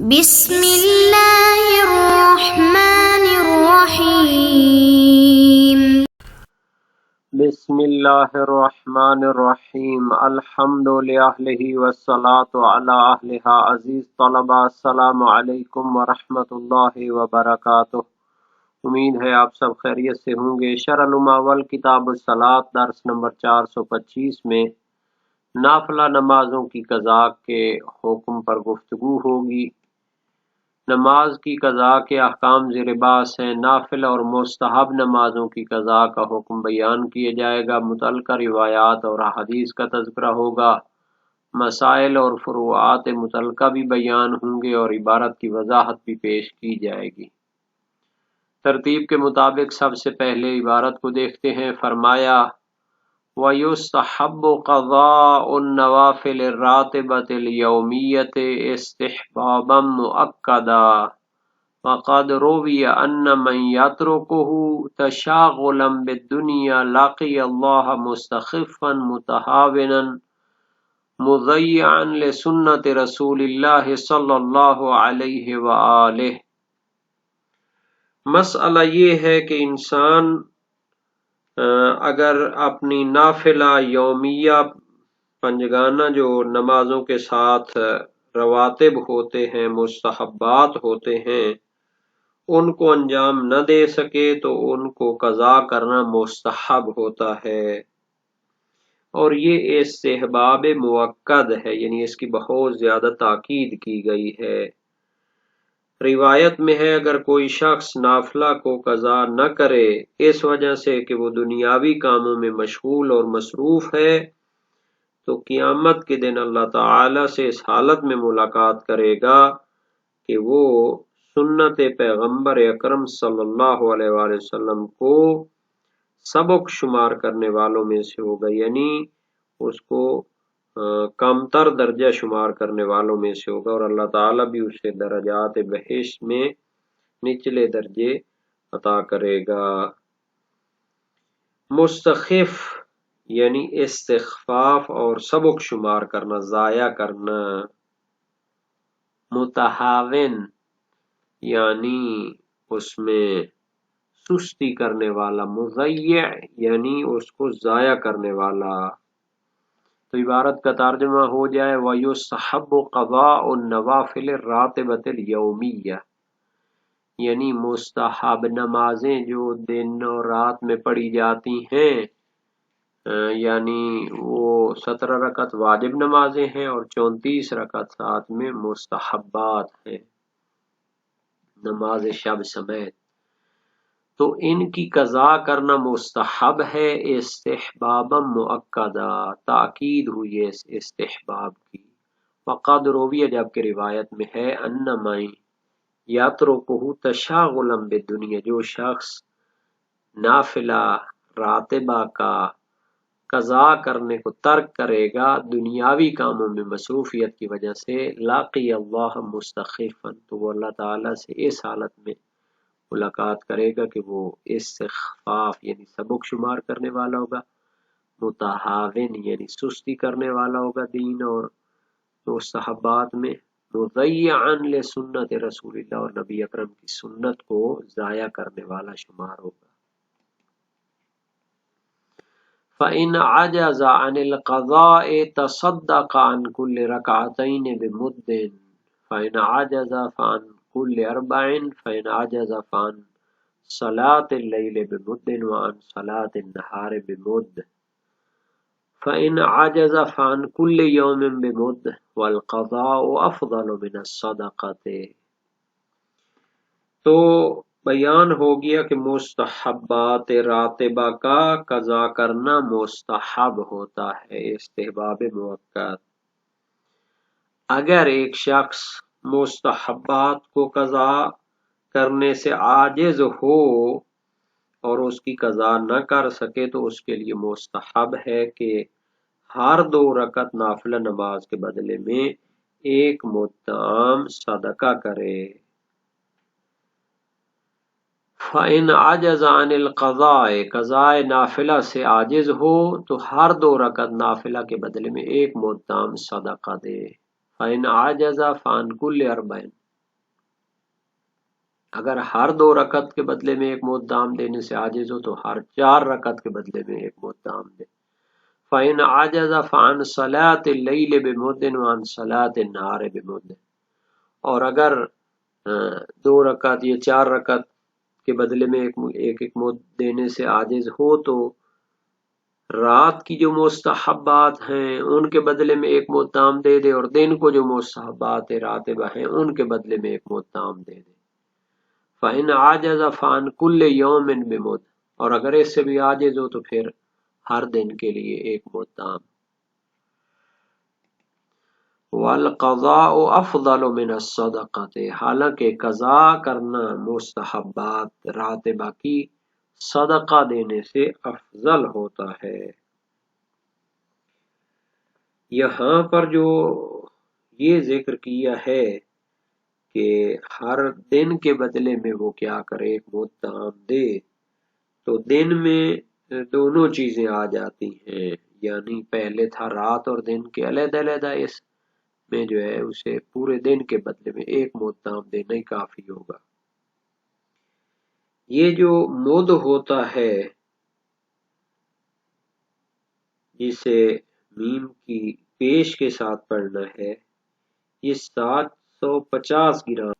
بسم اللہ الرحمن الرحیم بسم اللہ الرحمن الرحیم الحمد للہ والصلاة علی اہلہا عزیز طلبہ السلام علیکم ورحمۃ اللہ وبرکاتہ۔ امید ہے آپ سب خیریت سے ہوں گے۔ شرح المعول کتاب الصلاۃ درس نمبر 425 میں نافلہ نمازوں کی قضاء کے حکم پر گفتگو ہوگی۔ نماز کی قضاء کے احکام زیر بحث ہیں۔ نافل اور مستحب نمازوں کی قضاء کا حکم بیان کیا جائے گا۔ متعلقہ روایات اور احادیث کا تذکرہ ہوگا۔ مسائل اور فروعات متعلقہ بھی بیان ہوں گے اور عبارت کی وضاحت بھی پیش کی جائے گی۔ ترتیب کے مطابق سب سے پہلے عبارت کو دیکھتے ہیں۔ فرمایا وَيُسْتَحَبُّ قَضَاءُ النَّوَافِلِ الرَّاتِبَةِ الْيَوْمِيَّةِ اسْتِحْبَابًا مُؤَكَّدًا وَقَدْ رُوِيَ أَنَّ مَنْ يَتْرُكُهُ تَشَاغُلًا بِالدُّنْيَا لَقِيَ اللَّهَ مُسْتَخِفًّا مُتَهَاوِنًا مُضَيِّعًا لِسُنَّةِ رَسُولِ اللَّهِ صلی اللہ علیہ وآلہ۔ مسئلہ یہ ہے کہ انسان اگر اپنی نافلہ یومیہ پنجگانہ جو نمازوں کے ساتھ رواتب ہوتے ہیں، مستحبات ہوتے ہیں، ان کو انجام نہ دے سکے تو ان کو قضا کرنا مستحب ہوتا ہے، اور یہ استحباب موقد ہے، یعنی اس کی بہت زیادہ تاکید کی گئی ہے۔ روایت میں ہے اگر کوئی شخص نافلہ کو قضا نہ کرے اس وجہ سے کہ وہ دنیاوی کاموں میں مشغول اور مصروف ہے تو قیامت کے دن اللہ تعالی سے اس حالت میں ملاقات کرے گا کہ وہ سنت پیغمبر اکرم صلی اللہ علیہ وآلہ وسلم کو سبق شمار کرنے والوں میں سے ہوگا، یعنی اس کو کمتر درجہ شمار کرنے والوں میں سے ہوگا، اور اللہ تعالیٰ بھی اسے درجات بہشت میں نچلے درجے عطا کرے گا۔ مستخف یعنی استخفاف اور سبق شمار کرنا، ضائع کرنا۔ متہاون یعنی اس میں سستی کرنے والا، مضیع یعنی اس کو ضائع کرنے والا۔ تو عبارت کا ترجمہ ہو جائے وَيُسْتَحَبُّ قَضَاءُ النَّوَافِلِ الرَّاتِبَةِ الْيَوْمِيَّةِ، یعنی مستحب نمازیں جو دن اور رات میں پڑھی جاتی ہیں، یعنی وہ 17 رکعت واجب نمازیں ہیں اور 34 رکعت ساتھ میں مستحبات ہیں نماز شب سمیت، تو ان کی قضا کرنا مستحب ہے استحبابا مؤکدا، تاکید ہوئی ہے اس استحباب کی۔ وقد رویہ جبکہ روایت میں ہے ان من یترکہ تشاغلا بالدنیا، جو شخص نافلہ راتبہ کا قضا کرنے کو ترک کرے گا دنیاوی کاموں میں مصروفیت کی وجہ سے، لاقی اللہ مستخفا، تو وہ اللہ تعالیٰ سے اس حالت میں ملاقات کرے گا کہ وہ استخفاف یعنی سبق شمار کرنے والا ہوگا، متہاون یعنی سستی کرنے والا ہوگا دین اور مستحبات میں، مضیعا لسنت رسول اللہ، اور نبی اکرم کی سنت کو ضائع کرنے والا شمار ہوگا۔ فَإِنْ عَجَزَ عَنِ الْقَضَاءِ تَصَدَّقَ عَنْ كُلِّ رَكْعَتَيْنِ بِمُدٍّ فَإِنْ عَجَزَ فَعَنْ كُلِّ أَرْبَعٍ فَإِنْ عَجَزَ فَعَنْ صَلَاةِ اللَّيْلِ بِمُدٍّ وَعَنْ صَلَاةِ النَّهَارِ بِمُدٍّ فَإِنْ عَجَزَ فَعَنْ كُلِّ يَوْمٍ بِمُدٍّ وَالْقَضَاءُ أَفْضَلُ مِنَ الصَّدَقَةِ۔ تو بیان ہو گیا کہ مستحبات راتبہ کا قضا کرنا مستحب ہوتا ہے، استحباب موقت۔ اگر ایک شخص مستحبات کو قضا کرنے سے عاجز ہو اور اس کی قضا نہ کر سکے تو اس کے لیے مستحب ہے کہ ہر 2 رکعت نافلہ نماز کے بدلے میں 1 مدام صدقہ کرے۔ فَإِنْ عَجَزَ عَنِ الْقَضَاءِ، قضاء نافلہ سے عاجز ہو تو ہر 2 رکعت نافلہ کے بدلے میں 1 مدام صدقہ دے۔ فَإِنْ عَجَزَ فَعَنْ كُلِّ أَرْبَعٍ، اگر ہر 2 رکعت کے بدلے میں ایک مد دام دینے سے عاجز ہو تو ہر 4 رکعت کے بدلے میں ایک مد دام دے۔ فَإِنْ عَجَزَ فَعَنْ صَلَاةِ اللَّيْلِ بِمُدٍّ وَعَنْ صَلَاةِ النَّهَارِ بِمُدٍّ، اور اگر 2 رکعت یا 4 رکعت کے بدلے میں ایک مد دینے سے عاجز ہو تو رات کی جو مستحبات ہیں ان کے بدلے میں ایک مد دام دے دے، اور دن کو جو مستحبات راتبہ ہیں ان کے بدلے میں ایک مد دام دے دے۔ فَإِنْ عَجَزَ فَعَنْ كُلِّ يَوْمٍ بِمُدٍّ، اور اگر اس سے بھی عاجز ہو تو پھر ہر دن کے لیے ایک مد دام۔ وَالْقَضَاءُ أَفْضَلُ مِنَ الصَّدَقَةِ، حالانکہ قضا کرنا مستحبات راتبہ کی صدقہ دینے سے افضل ہوتا ہے۔ یہاں پر جو یہ ذکر کیا ہے کہ ہر دن کے بدلے میں وہ کیا کرے، ایک مد دام دے، تو دن میں دونوں چیزیں آ جاتی ہیں، یعنی پہلے تھا رات اور دن کے علیحدہ علیحدہ، اس میں جو ہے اسے پورے دن کے بدلے میں ایک مد دام دینا ہی کافی ہوگا۔ یہ جو مد ہوتا ہے جسے میم کی پیش کے ساتھ پڑھنا ہے، یہ 750 گرام۔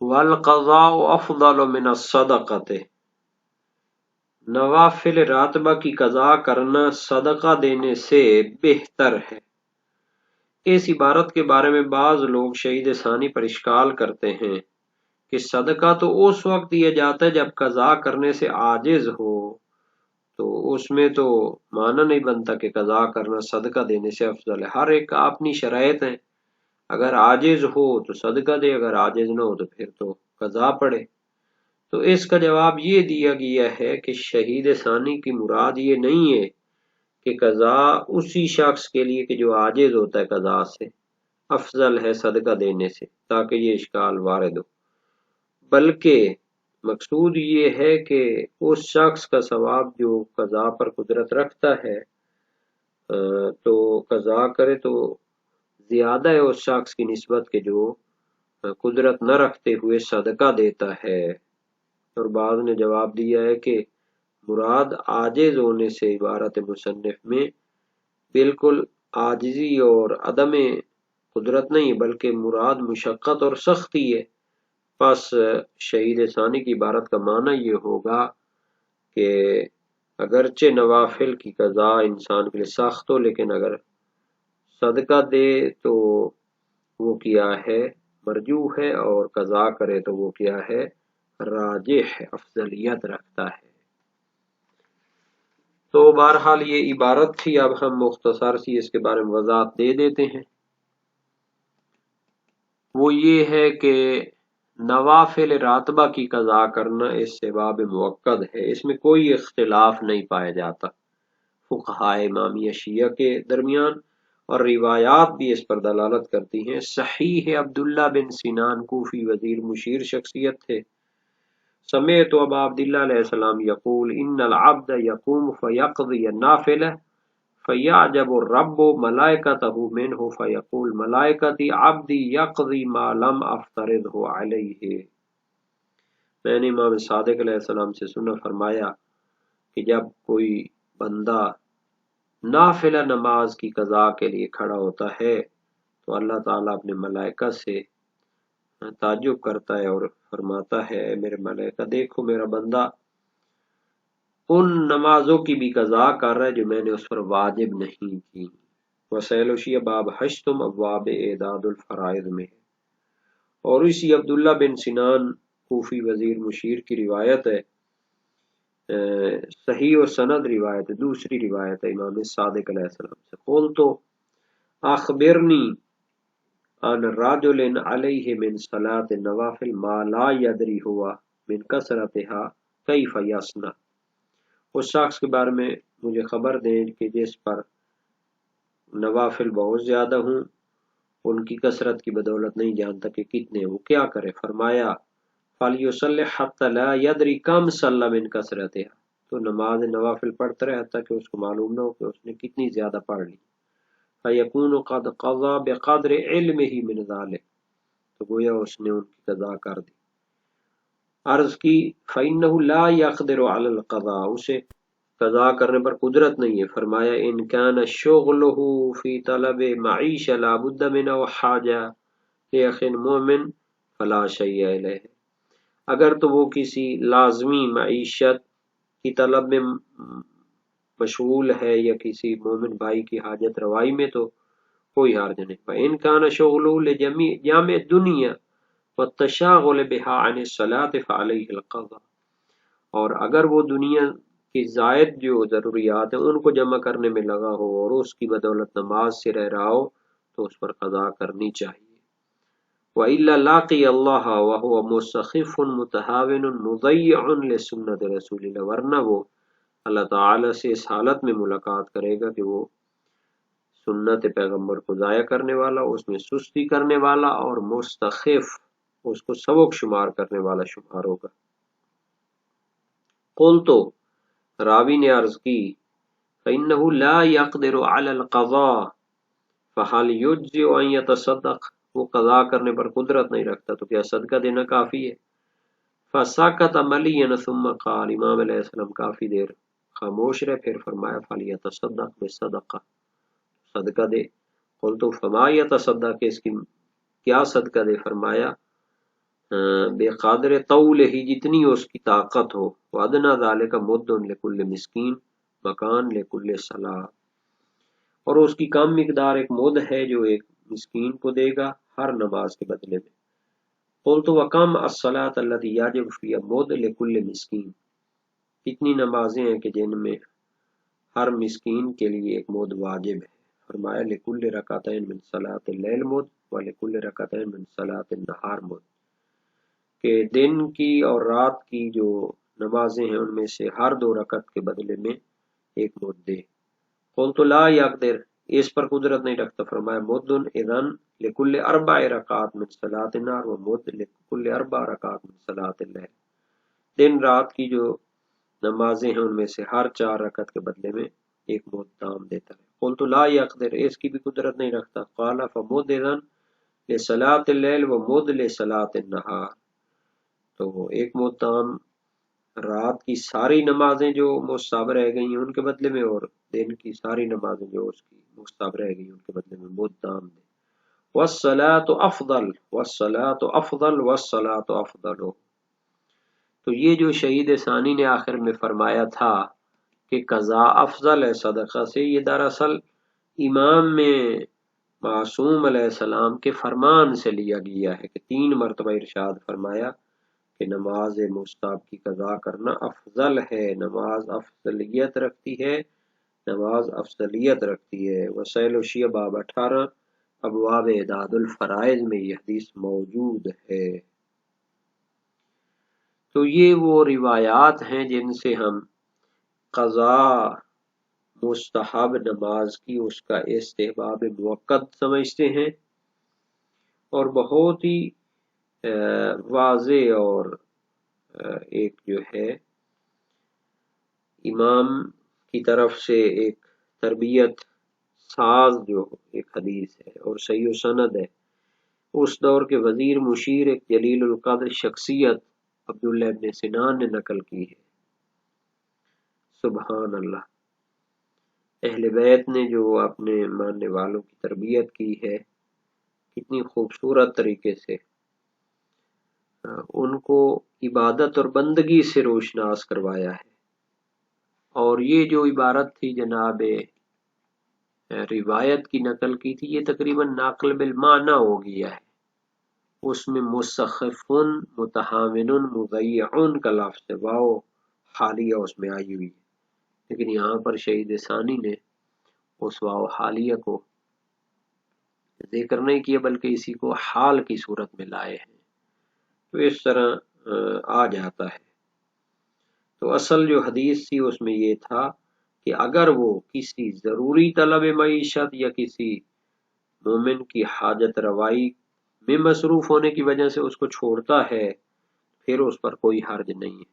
والقضاء افضل من الصدقۃ، نوافل راتبہ کی قضا کرنا صدقہ دینے سے بہتر ہے۔ اس عبارت کے بارے میں بعض لوگ شہید ثانی پر اشکال کرتے ہیں کہ صدقہ تو اس وقت دیا جاتا ہے جب قضا کرنے سے عاجز ہو، تو اس میں تو معنی نہیں بنتا کہ قضا کرنا صدقہ دینے سے افضل ہے۔ ہر ایک کا اپنی شرائط ہیں، اگر عاجز ہو تو صدقہ دے، اگر عاجز نہ ہو تو پھر تو قضا پڑے۔ تو اس کا جواب یہ دیا گیا ہے کہ شہید ثانی کی مراد یہ نہیں ہے کہ قضا اسی شخص کے لیے کہ جو عاجز ہوتا ہے قضا سے افضل ہے صدقہ دینے سے، تاکہ یہ اشکال وارد ہو، بلکہ مقصود یہ ہے کہ اس شخص کا ثواب جو قضا پر قدرت رکھتا ہے تو قضا کرے تو زیادہ ہے اس شخص کی نسبت کے جو قدرت نہ رکھتے ہوئے صدقہ دیتا ہے۔ اور بعض نے جواب دیا ہے کہ مراد عاجز ہونے سے عبارت مصنف میں بالکل عاجزی اور عدم قدرت نہیں، بلکہ مراد مشقت اور سختی ہے۔ پس شہید ثانی کی عبارت کا معنی یہ ہوگا کہ اگرچہ نوافل کی قضا انسان کے لیے سخت ہو، لیکن اگر صدقہ دے تو وہ کیا ہے، مرجو ہے، اور قضا کرے تو وہ کیا ہے، راجح ہے، افضلیت رکھتا ہے۔ تو بہرحال یہ عبارت تھی، اب ہم مختصر سی اس کے بارے میں وضاحت دے دیتے ہیں۔ وہ یہ ہے کہ نوافل راتبہ کی قضا کرنا اس سے باب موقد ہے، اس میں کوئی اختلاف نہیں پایا جاتا فقہاء امامیہ شیعہ کے درمیان، اور روایات بھی اس پر دلالت کرتی ہیں۔ صحیح عبداللہ بن سنان کوفی وزیر مشیر شخصیت تھے۔ سمعت ابا عبداللہ علیہ السلام یقول ان العبد یقوم فیقضی النافلہ فیعجب الرب ملائکتہ منہ فیقول ملائکتی عبدی یقضی ما لم افترضہ علیہ۔ میں نے امام صادق علیہ السلام سے سنا، فرمایا کہ جب کوئی بندہ نافلہ نماز کی قضا کے لیے کھڑا ہوتا ہے تو اللہ تعالیٰ اپنے ملائکہ سے تعجب کرتا ہے اور فرماتا ہے، میرے ملائکہ دیکھو میرا بندہ ان نمازوں کی بھی قضا کر رہا ہے جو میں نے اس پر واجب نہیں کی۔ وسائل شیعہ باب 8 ابواب اعداد الفرائض میں ہے۔ اور اسی عبداللہ بن سنان کوفی وزیر مشیر کی روایت ہے، صحیح و سند روایت ہے، دوسری روایت ہے امام صادق علیہ السلام سے، قلت اخبرنی ان رجل علیہ من صلاة النوافل ما لا یدری ہوا من کثرتها کیف یصنع، اس شخص کے بارے میں مجھے خبر دیں کہ جس پر نوافل بہت زیادہ ہوں، ان کی کثرت کی بدولت نہیں جانتا کہ کتنے، وہ کیا کرے؟ فرمایا فَلْيُصَلِّ حَتَّى لَا يَدْرِ كَمْ صَلَّى مِنْ كَثْرَتِهَا، تو نماز نوافل پڑھتا رہے حتیٰ کہ اس کو معلوم نہ ہو کہ اس نے کتنی زیادہ پڑھ لی۔ فَيَكُونُ قَدْ قَضَى بِقَدْرِ عِلْمِهِ مِنْ ذَلِكَ، تو گویا اس نے ان کی قضا کر دی۔ عرض کی فَإِنَّهُ لَا يَقْدِرُ عَلَى الْقَضَاءِ، اسے قضا کرنے پر قدرت نہیں ہے۔ فرمایا ان كان شغله في طلب معیشہ لا بد منه حاجہ لأخ مؤمن فلا شیء الیہ، اگر تو وہ کسی لازمی معیشت کی طلب میں مشغول ہے یا کسی مومن بھائی کی حاجت روائی میں تو کوئی حرج نہیں۔ فإن كان شغله لجامع الدنيا والتشاغل بها عن الصلاة فعليه القضاء، اور اگر وہ دنیا کی زائد جو ضروریات ہیں ان کو جمع کرنے میں لگا ہو اور اس کی بدولت نماز سے رہ رہا ہو تو اس پر قضا کرنی چاہیے۔ وَإِلَّا لَاقِيَ اللَّهَ وَهُوَ مُسْتَخِفٌ مُتَهَاوِنٌ مُضَيِّعٌ لِسُنَّةِ رسول اللہ، ورنہ وہ اللہ تعالی سے اس حالت میں ملاقات کرے گا کہ وہ سنت پیغمبر کو ضائع کرنے والا، اس میں سستی کرنے والا اور مستخف، اس کو سبک شمار کرنے والا شمار ہوگا۔ قلت، راوی نے عرض کی فإنه لا يقدر على القضاء فهل يجزئ أن يتصدق، وہ قضا کرنے پر قدرت نہیں رکھتا تو کیا صدقہ دینا کافی ہے؟ فسکت ملیا ثم قال، امام علیہ السلام کافی دیر خاموش رہے پھر فرمایا فلیتصدق بالصدقہ، صدقہ دے۔ قلت فما یتصدق، اس کی کیا صدقہ دے؟ فرمایا بے قادر طول ہی، جتنی اس کی طاقت ہو، وادنا ذالک مد لکل مسکین مکان لکل صلاۃ، اور اس کی کم مقدار ایک مد ہے جو ایک مسکین کو دے گا ہر نماز کے بدلے میں۔ قلت وکم الصلاۃ التی یجب فیہا مد لکل مسکین، کتنی نمازیں ہیں کہ جن میں ہر مسکین کے لیے ایک مد واجب ہے؟ فرمایا لکل رکعتین من صلاۃ اللیل مد ولکل رکعتین من صلاۃ النہار مد، کہ دن کی اور رات کی جو نمازیں ہیں ان میں سے ہر 2 رکعت کے بدلے میں ایک مد دے۔ قلت لا یقدر، اس پر قدرت نہیں رکھتا۔ فرمایا مد اذن لکل 4 رکعات من صلاۃ النہار و مد لکل 4 رکعات من صلاۃ اللیل، دن رات کی جو نمازیں ہیں ان میں سے ہر 4 رکعت کے بدلے میں ایک مد دام دیتا ہے۔ قلت لا یقدر، اس کی بھی قدرت نہیں رکھتا۔ قال فمد اذن لصلاۃ اللیل و مد لصلاۃ النہار، تو ایک مد دام رات کی ساری نمازیں جو مستحب رہ گئی ہیں ان کے بدلے میں، اور دن کی ساری نمازیں جو اس کی مستحب رہ گئی ہیں ان کے بدلے میں مد دام دے۔ والصلاۃ افضل والصلاۃ افضل والصلاۃ افضل، تو یہ جو شہید ثانی نے آخر میں فرمایا تھا کہ قضا افضل ہے صدقہ سے، یہ دراصل امام میں معصوم علیہ السلام کے فرمان سے لیا گیا ہے کہ 3 مرتبہ ارشاد فرمایا کہ نماز مستحب کی قضا کرنا افضل ہے، نماز افضلیت رکھتی ہے، نماز افضلیت رکھتی ہے۔ وسائل الشیعہ باب 18 ابواب اعداد الفرائض میں یہ حدیث موجود ہے۔ تو یہ وہ روایات ہیں جن سے ہم قضا مستحب نماز کی اس کا استحباب موقت سمجھتے ہیں، اور بہت ہی واضح اور ایک جو ہے امام کی طرف سے ایک تربیت ساز جو ایک حدیث ہے اور صحیح و سند ہے، اس دور کے وزیر مشیر ایک جلیل القدر شخصیت عبداللہ ابن سنان نے نقل کی ہے۔ سبحان اللہ، اہل بیت نے جو اپنے ماننے والوں کی تربیت کی ہے کتنی خوبصورت طریقے سے، ان کو عبادت اور بندگی سے روشناس کروایا ہے۔ اور یہ جو عبارت تھی جناب روایت کی نقل کی تھی، یہ تقریباً ناقل بالمعنی ہو گیا ہے، اس میں مستخفن متحامن مضیعن کا لفظ واو حالیہ اس میں آئی ہوئی ہے، لیکن یہاں پر شہید ثانی نے اس واو حالیہ کو ذکر نہیں کیا بلکہ اسی کو حال کی صورت میں لائے ہیں، تو اس طرح آ جاتا ہے۔ تو اصل جو حدیث تھی اس میں یہ تھا کہ اگر وہ کسی ضروری طلب معیشت یا کسی مومن کی حاجت روائی میں مصروف ہونے کی وجہ سے اس کو چھوڑتا ہے پھر اس پر کوئی حرج نہیں ہے،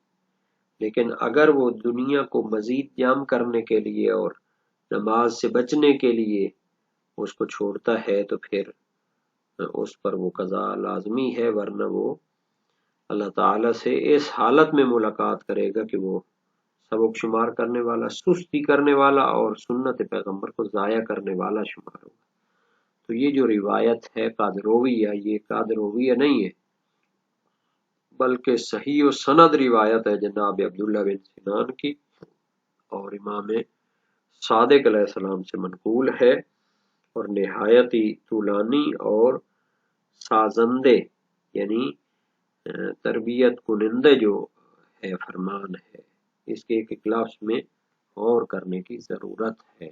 لیکن اگر وہ دنیا کو مزید جام کرنے کے لیے اور نماز سے بچنے کے لیے اس کو چھوڑتا ہے تو پھر اس پر وہ قضا لازمی ہے، ورنہ وہ اللہ تعالیٰ سے اس حالت میں ملاقات کرے گا کہ وہ سبق شمار کرنے والا، سستی کرنے والا اور سنت پیغمبر کو ضائع کرنے والا شمار ہوگا۔ تو یہ جو روایت ہے قادرویہ، یہ قادرویہ نہیں ہے بلکہ صحیح و سند روایت ہے جناب عبداللہ بن سنان کی، اور امام صادق علیہ السلام سے منقول ہے، اور نہایت ہی طولانی اور سازندے یعنی تربیت کنندے جو ہے فرمان ہے، اس کے ایک لفظ میں غور کرنے کی ضرورت ہے۔